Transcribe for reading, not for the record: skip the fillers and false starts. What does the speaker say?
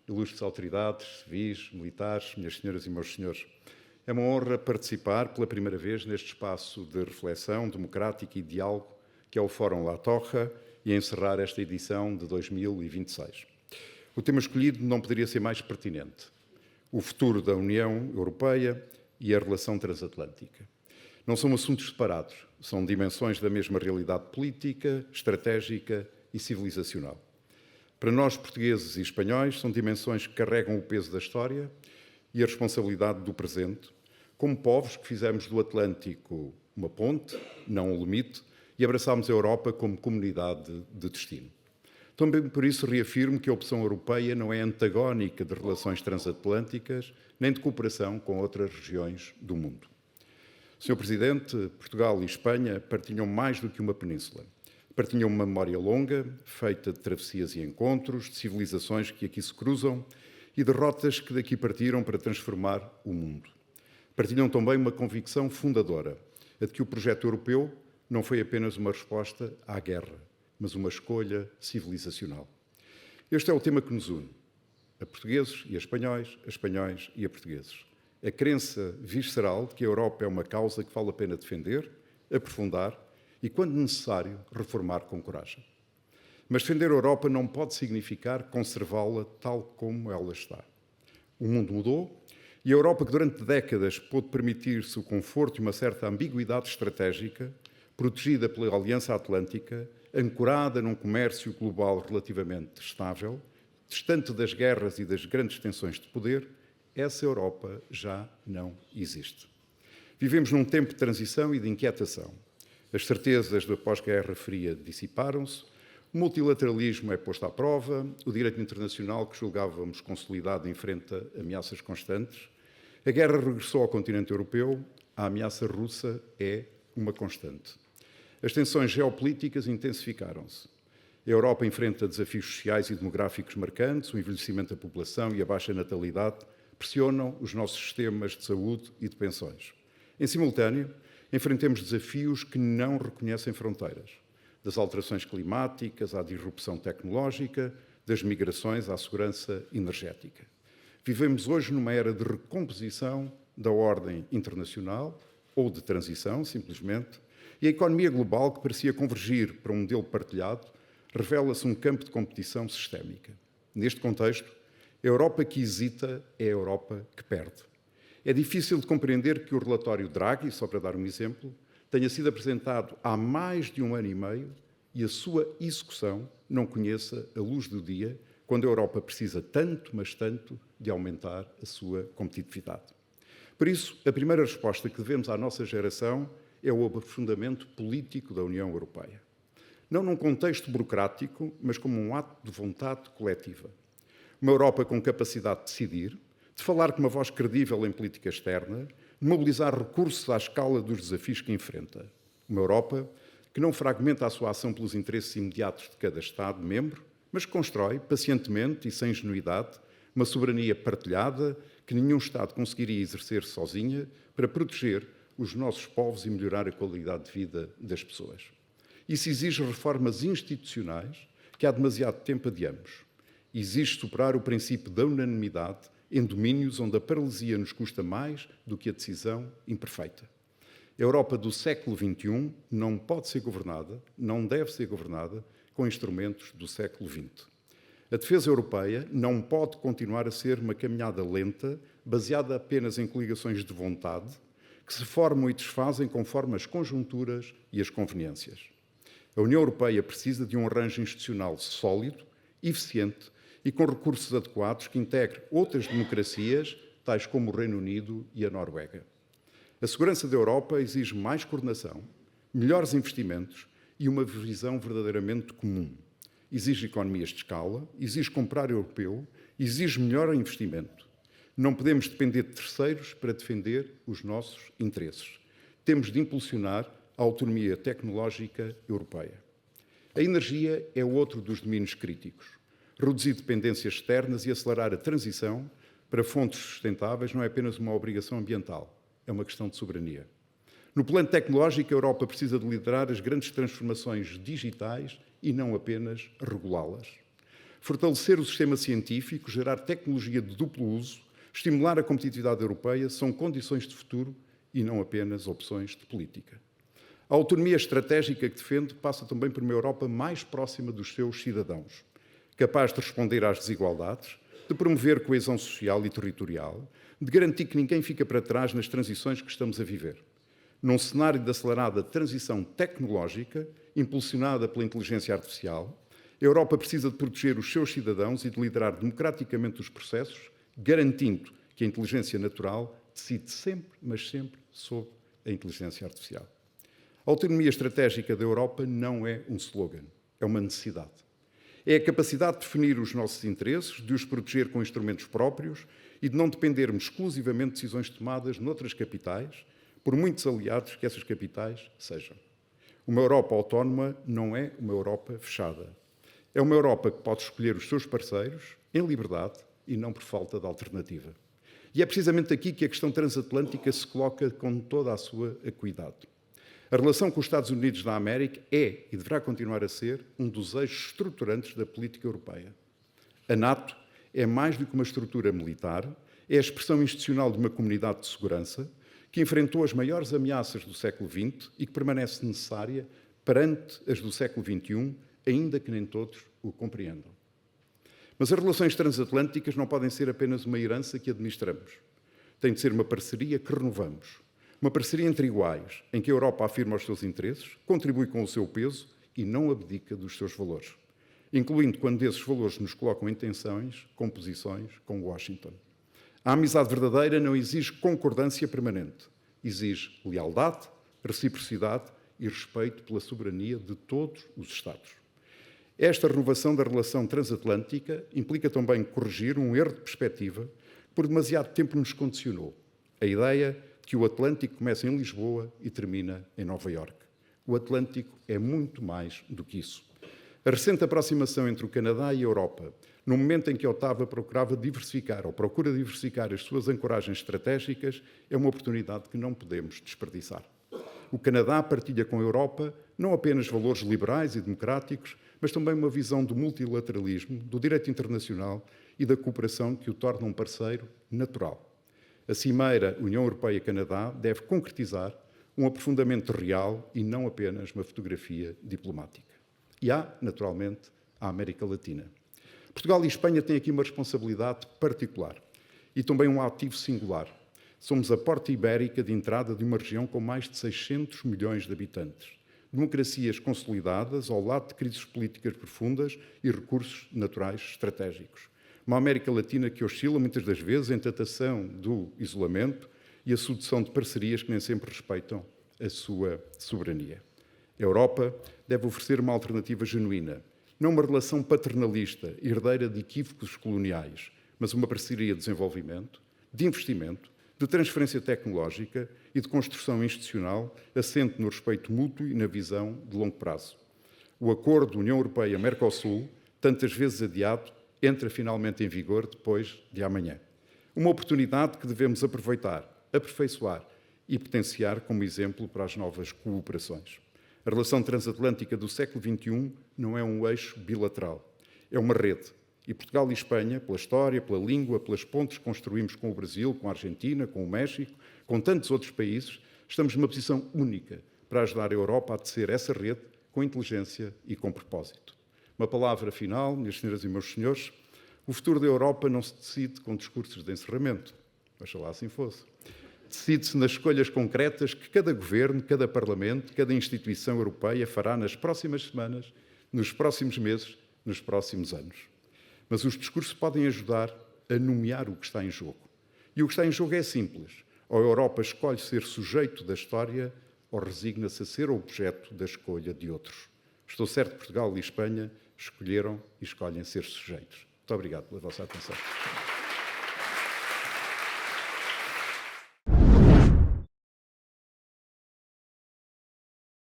ilustres autoridades, civis, militares, minhas senhoras e meus senhores. É uma honra participar pela primeira vez neste espaço de reflexão democrática e diálogo que é o Fórum La Torre e encerrar esta edição de 2026. O tema escolhido não poderia ser mais pertinente: o futuro da União Europeia e a relação transatlântica. Não são assuntos separados, são dimensões da mesma realidade política, estratégica e civilizacional. Para nós, portugueses e espanhóis, são dimensões que carregam o peso da história e a responsabilidade do presente, como povos que fizemos do Atlântico uma ponte, não um limite, e abraçámos a Europa como comunidade de destino. Também por isso reafirmo que a opção europeia não é antagónica de relações transatlânticas nem de cooperação com outras regiões do mundo. Sr. Presidente, Portugal e Espanha partilham mais do que uma península. Partilham uma memória longa, feita de travessias e encontros, de civilizações que aqui se cruzam e de rotas que daqui partiram para transformar o mundo. Partilham também uma convicção fundadora, a de que o projeto europeu não foi apenas uma resposta à guerra, mas uma escolha civilizacional. Este é o tema que nos une, a portugueses e a espanhóis e a portugueses. A crença visceral de que a Europa é uma causa que vale a pena defender, aprofundar e, quando necessário, reformar com coragem. Mas defender a Europa não pode significar conservá-la tal como ela está. O mundo mudou e a Europa, que durante décadas pôde permitir-se o conforto e uma certa ambiguidade estratégica, protegida pela Aliança Atlântica, ancorada num comércio global relativamente estável, distante das guerras e das grandes tensões de poder, essa Europa já não existe. Vivemos num tempo de transição e de inquietação. As certezas da pós-Guerra Fria dissiparam-se, o multilateralismo é posto à prova, o direito internacional que julgávamos consolidado enfrenta ameaças constantes, a guerra regressou ao continente europeu, a ameaça russa é uma constante. As tensões geopolíticas intensificaram-se. A Europa enfrenta desafios sociais e demográficos marcantes, o envelhecimento da população e a baixa natalidade pressionam os nossos sistemas de saúde e de pensões. Em simultâneo, enfrentamos desafios que não reconhecem fronteiras, das alterações climáticas à disrupção tecnológica, das migrações à segurança energética. Vivemos hoje numa era de recomposição da ordem internacional, ou de transição, simplesmente, e a economia global, que parecia convergir para um modelo partilhado, revela-se um campo de competição sistémica. Neste contexto, a Europa que hesita é a Europa que perde. É difícil de compreender que o relatório Draghi, só para dar um exemplo, tenha sido apresentado há mais de um ano e meio e a sua execução não conheça a luz do dia, quando a Europa precisa tanto, mas tanto, de aumentar a sua competitividade. Por isso, a primeira resposta que devemos à nossa geração é o aprofundamento político da União Europeia. Não num contexto burocrático, mas como um ato de vontade coletiva. Uma Europa com capacidade de decidir, de falar com uma voz credível em política externa, de mobilizar recursos à escala dos desafios que enfrenta. Uma Europa que não fragmenta a sua ação pelos interesses imediatos de cada Estado-membro, mas constrói, pacientemente e sem ingenuidade, uma soberania partilhada que nenhum Estado conseguiria exercer sozinha para proteger os nossos povos e melhorar a qualidade de vida das pessoas. Isso exige reformas institucionais que há demasiado tempo adiamos. Exige superar o princípio da unanimidade em domínios onde a paralisia nos custa mais do que a decisão imperfeita. A Europa do século XXI não pode ser governada, não deve ser governada, com instrumentos do século XX. A defesa europeia não pode continuar a ser uma caminhada lenta, baseada apenas em coligações de vontade, que se formam e desfazem conforme as conjunturas e as conveniências. A União Europeia precisa de um arranjo institucional sólido, eficiente e com recursos adequados que integre outras democracias, tais como o Reino Unido e a Noruega. A segurança da Europa exige mais coordenação, melhores investimentos e uma visão verdadeiramente comum. Exige economias de escala, exige comprar europeu, exige melhor investimento. Não podemos depender de terceiros para defender os nossos interesses. Temos de impulsionar a autonomia tecnológica europeia. A energia é outro dos domínios críticos. Reduzir dependências externas e acelerar a transição para fontes sustentáveis não é apenas uma obrigação ambiental, é uma questão de soberania. No plano tecnológico, a Europa precisa de liderar as grandes transformações digitais e não apenas regulá-las. fortalecer o sistema científico, gerar tecnologia de duplo uso, estimular a competitividade europeia são condições de futuro e não apenas opções de política. A autonomia estratégica que defende passa também por uma Europa mais próxima dos seus cidadãos, capaz de responder às desigualdades, de promover coesão social e territorial, de garantir que ninguém fica para trás nas transições que estamos a viver. Num cenário de acelerada transição tecnológica, impulsionada pela inteligência artificial, a Europa precisa de proteger os seus cidadãos e de liderar democraticamente os processos, garantindo que a inteligência natural decide sempre, mas sempre, sobre a inteligência artificial. A autonomia estratégica da Europa não é um slogan, é uma necessidade. É a capacidade de definir os nossos interesses, de os proteger com instrumentos próprios e de não dependermos exclusivamente de decisões tomadas noutras capitais, por muitos aliados que essas capitais sejam. Uma Europa autónoma não é uma Europa fechada. É uma Europa que pode escolher os seus parceiros em liberdade e não por falta de alternativa. E é precisamente aqui que a questão transatlântica se coloca com toda a sua acuidade. A relação com os Estados Unidos da América é e deverá continuar a ser um dos eixos estruturantes da política europeia. A NATO é mais do que uma estrutura militar, é a expressão institucional de uma comunidade de segurança que enfrentou as maiores ameaças do século XX e que permanece necessária perante as do século XXI, ainda que nem todos o compreendam. Mas as relações transatlânticas não podem ser apenas uma herança que administramos. Tem de ser uma parceria que renovamos. Uma parceria entre iguais, em que a Europa afirma os seus interesses, contribui com o seu peso e não abdica dos seus valores, incluindo quando esses valores nos colocam em tensões, com posições com Washington. A amizade verdadeira não exige concordância permanente, exige lealdade, reciprocidade e respeito pela soberania de todos os Estados. Esta renovação da relação transatlântica implica também corrigir um erro de perspectiva que por demasiado tempo nos condicionou. A ideia de que o Atlântico começa em Lisboa e termina em Nova Iorque. O Atlântico é muito mais do que isso. A recente aproximação entre o Canadá e a Europa, no momento em que a Ottawa procura diversificar as suas ancoragens estratégicas, é uma oportunidade que não podemos desperdiçar. O Canadá partilha com a Europa não apenas valores liberais e democráticos, mas também uma visão do multilateralismo, do direito internacional e da cooperação que o torna um parceiro natural. A Cimeira União Europeia-Canadá deve concretizar um aprofundamento real e não apenas uma fotografia diplomática. E há, naturalmente, a América Latina. Portugal e Espanha têm aqui uma responsabilidade particular e também um ativo singular. Somos a porta ibérica de entrada de uma região com mais de 600 milhões de habitantes. Democracias consolidadas ao lado de crises políticas profundas e recursos naturais estratégicos. Uma América Latina que oscila muitas das vezes em tentação do isolamento e a sedução de parcerias que nem sempre respeitam a sua soberania. A Europa deve oferecer uma alternativa genuína, não uma relação paternalista, herdeira de equívocos coloniais, mas uma parceria de desenvolvimento, de investimento, de transferência tecnológica e de construção institucional assente no respeito mútuo e na visão de longo prazo. O acordo União Europeia-Mercosul, tantas vezes adiado, entra finalmente em vigor depois de amanhã. Uma oportunidade que devemos aproveitar, aperfeiçoar e potenciar como exemplo para as novas cooperações. A relação transatlântica do século XXI não é um eixo bilateral, é uma rede. E Portugal e Espanha, pela história, pela língua, pelas pontes que construímos com o Brasil, com a Argentina, com o México, com tantos outros países, estamos numa posição única para ajudar a Europa a tecer essa rede com inteligência e com propósito. Uma palavra final, minhas senhoras e meus senhores, o futuro da Europa não se decide com discursos de encerramento, oxalá assim fosse. Decide-se nas escolhas concretas que cada governo, cada parlamento, cada instituição europeia fará nas próximas semanas, nos próximos meses, nos próximos anos. Mas os discursos podem ajudar a nomear o que está em jogo. E o que está em jogo é simples. Ou a Europa escolhe ser sujeito da história, ou resigna-se a ser objeto da escolha de outros. Estou certo que Portugal e Espanha escolheram e escolhem ser sujeitos. Muito obrigado pela vossa atenção.